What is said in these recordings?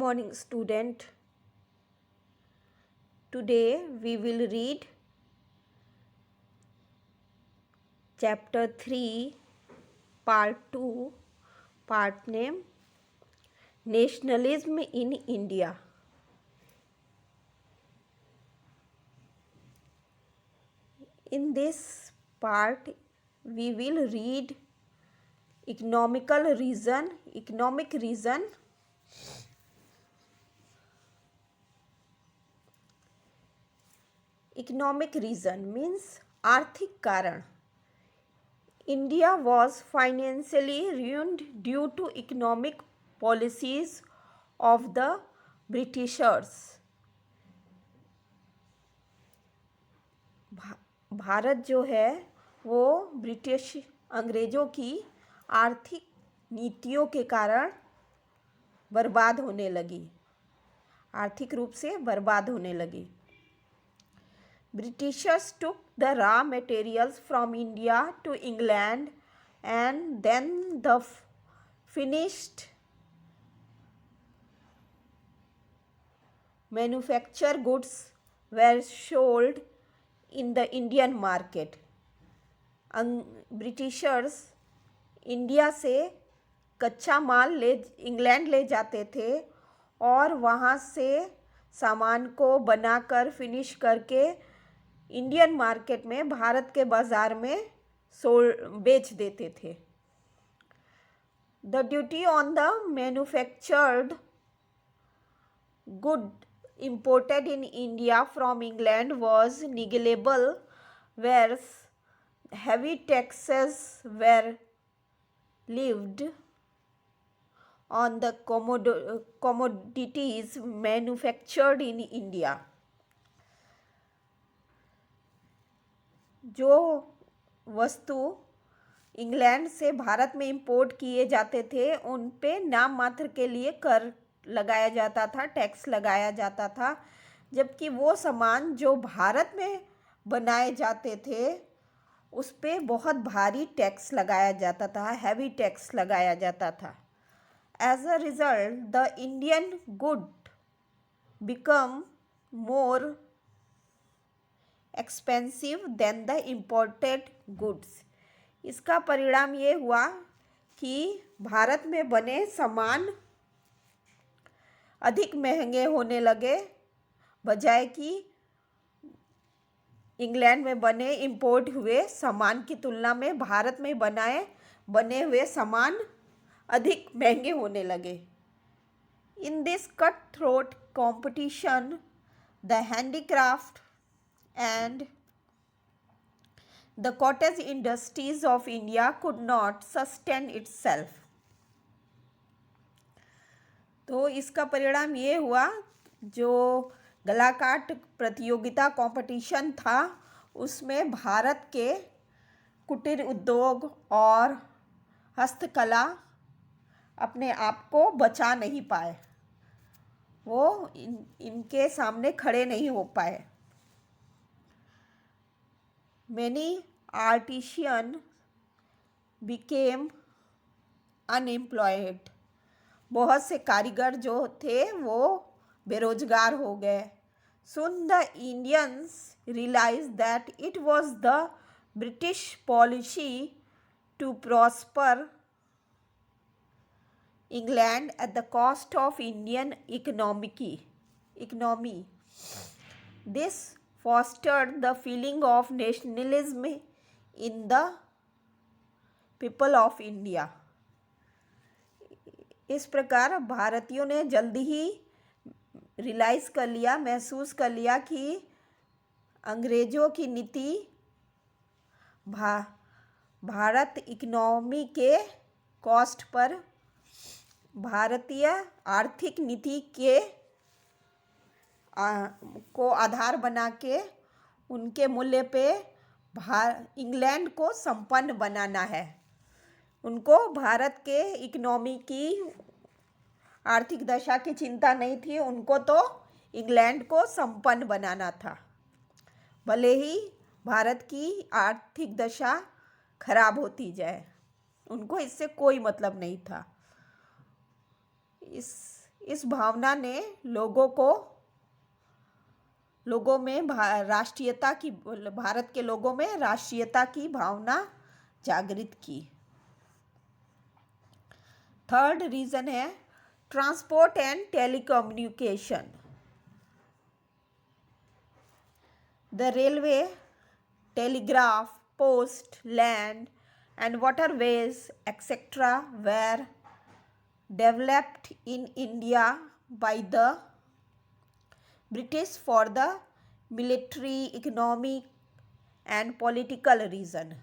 morning, student. Today we will read chapter 3, part 2, part name Nationalism in India. In this part, we will read economic reason. Economic reason means आर्थिक कारण. India was financially ruined due to economic policies of the Britishers. Bharat जो है वो British अंग्रेज़ों की आर्थिक नीतियों के कारण बर्बाद होने लगी, आर्थिक रूप से बर्बाद होने लगी. Britishers took the raw materials from India to England and then the finished manufactured goods were sold in the Indian market. Britishers India से कच्चा माल इंग्लैंड ले जाते थे और वहाँ से सामान को बनाकर फिनिश करके इंडियन मार्केट में, भारत के बाज़ार में बेच देते थे. The duty on the manufactured good imported in India from England was negligible, whereas heavy taxes were levied on the commodities manufactured in India. जो वस्तु इंग्लैंड से भारत में इंपोर्ट किए जाते थे उन पे नाम मात्र के लिए कर लगाया जाता था, टैक्स लगाया जाता था, जबकि वो सामान जो भारत में बनाए जाते थे उस पे बहुत भारी टैक्स लगाया जाता था, हैवी टैक्स लगाया जाता था. As a result the Indian good become more expensive than the imported goods. इसका परिणाम ये हुआ कि भारत में बने सामान अधिक महंगे होने लगे, बजाय कि इंग्लैंड में बने इंपोर्ट हुए सामान की तुलना में भारत में बने हुए सामान अधिक महंगे होने लगे. In this cut throat competition the handicraft and the cottage industries of India could not sustain itself. तो इसका परिणाम ये हुआ, जो गलाकाट प्रतियोगिता कंपटीशन था उसमें भारत के कुटीर उद्योग और हस्तकला अपने आप को बचा नहीं पाए, वो इनके सामने खड़े नहीं हो पाए. Many artisans became unemployed. बहुत से कारीगर जो थे वो बेरोजगार हो गए. Soon the Indians realized that it was the British policy to prosper England at the cost of Indian economy. This fostered the feeling of nationalism in the people of India. इस प्रकार भारतीयों ने जल्दी ही महसूस कर लिया कि अंग्रेज़ों की नीति भारत इकोनॉमी के कॉस्ट पर, भारतीय आर्थिक नीति के को आधार बना के उनके मूल्य पे इंग्लैंड को संपन्न बनाना है. उनको भारत के इकोनॉमी की, आर्थिक दशा की चिंता नहीं थी, उनको तो इंग्लैंड को संपन्न बनाना था, भले ही भारत की आर्थिक दशा खराब होती जाए, उनको इससे कोई मतलब नहीं था. इस भावना ने लोगों में भारत के लोगों में राष्ट्रीयता की भावना जागृत की। थर्ड रीजन है transport and telecommunication. The railway, telegraph, post, land, and waterways, etc., were developed in India by the British for the military, economic, and political reason.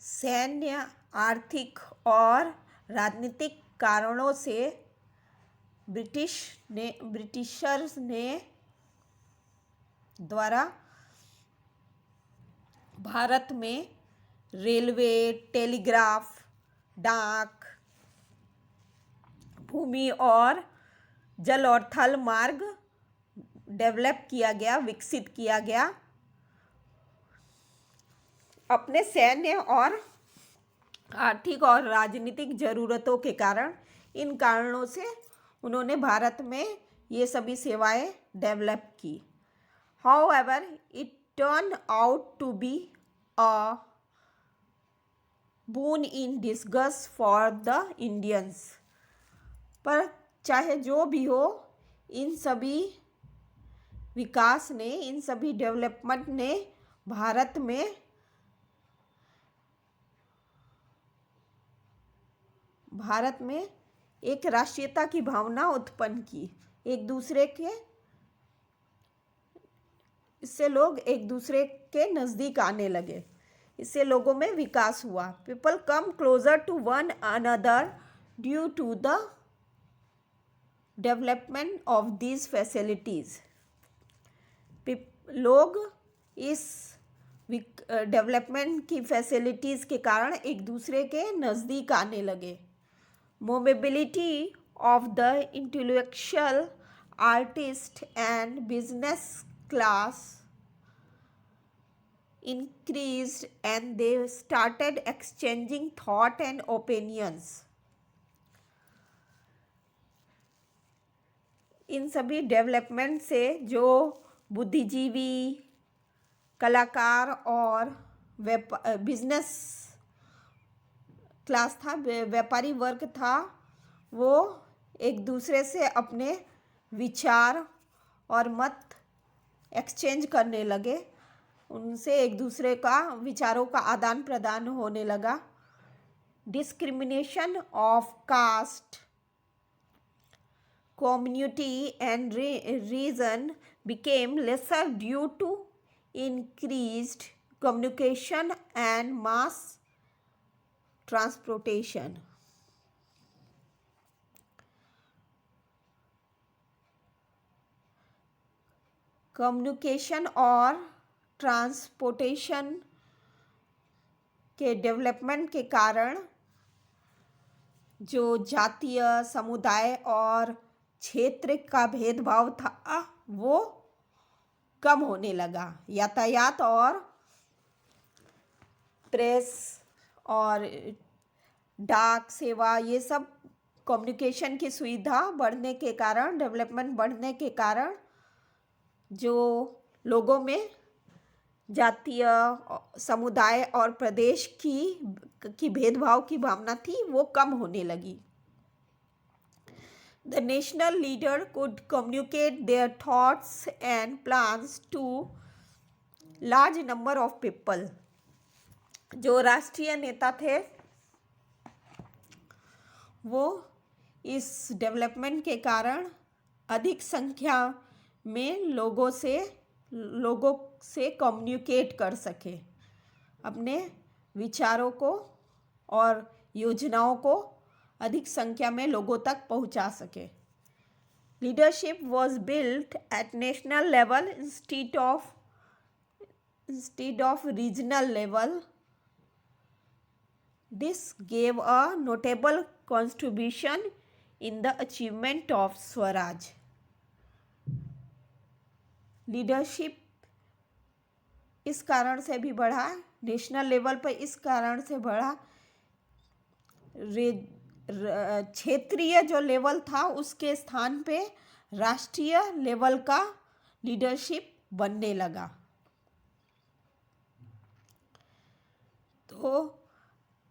सैन्य, आर्थिक और राजनीतिक कारणों से ब्रिटिशर्स ने द्वारा भारत में रेलवे, टेलीग्राफ, डाक, भूमि और जल और थल मार्ग डेवलप किया गया, विकसित किया गया। अपने सैन्य और आर्थिक और राजनीतिक ज़रूरतों के कारण, इन कारणों से उन्होंने भारत में ये सभी सेवाएं डेवलप की। However, it turned out to be a boon in disguise for the Indians. पर चाहे जो भी हो, इन सभी विकास ने, इन सभी डेवलपमेंट ने भारत में एक राष्ट्रीयता की भावना उत्पन्न की। इससे लोग एक दूसरे के नज़दीक आने लगे, इससे लोगों में विकास हुआ। People come closer to one another due to the development of these facilities. लोग इस डेवलपमेंट की फैसिलिटीज़ के कारण एक दूसरे के नज़दीक आने लगे। Mobility of the intellectual, artist and business class increased and they started exchanging thought and opinions. इन सभी डेवलपमेंट से जो बुद्धिजीवी, कलाकार और बिजनेस क्लास था, व्यापारी वर्ग था, वो एक दूसरे से अपने विचार और मत एक्सचेंज करने लगे, उनसे एक दूसरे का विचारों का आदान प्रदान होने लगा। Discrimination of caste, community and region became lesser due to increased communication and mass transportation. Communication और ट्रांसपोर्टेशन के डेवलपमेंट के कारण जो जातीय, समुदाय और क्षेत्र का भेदभाव था वो कम होने लगा। यातायात और प्रेस और डाक सेवा, ये सब कम्युनिकेशन की सुविधा बढ़ने के कारण, डेवलपमेंट बढ़ने के कारण जो लोगों में जातीय, समुदाय और प्रदेश की भेदभाव की भावना थी, वो कम होने लगी। The national leader could communicate their thoughts and plans to large number of people. जो राष्ट्रीय नेता थे वो इस डेवलपमेंट के कारण अधिक संख्या में लोगों से कम्युनिकेट कर सके, अपने विचारों को और योजनाओं को अधिक संख्या में लोगों तक पहुंचा सके। Leadership was built at national level instead of regional level. This gave a notable contribution in the achievement of Swaraj. Leadership इस कारण से भी बढ़ा, नेशनल लेवल पर इस कारण से बढ़ा क्षेत्रीय जो लेवल था उसके स्थान पे राष्ट्रीय लेवल का लीडरशिप बनने लगा। तो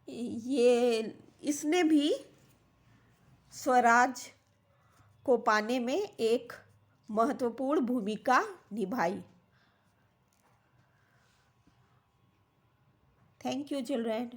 ये इसने भी स्वराज को पाने में एक महत्वपूर्ण भूमिका निभाई। Thank you children.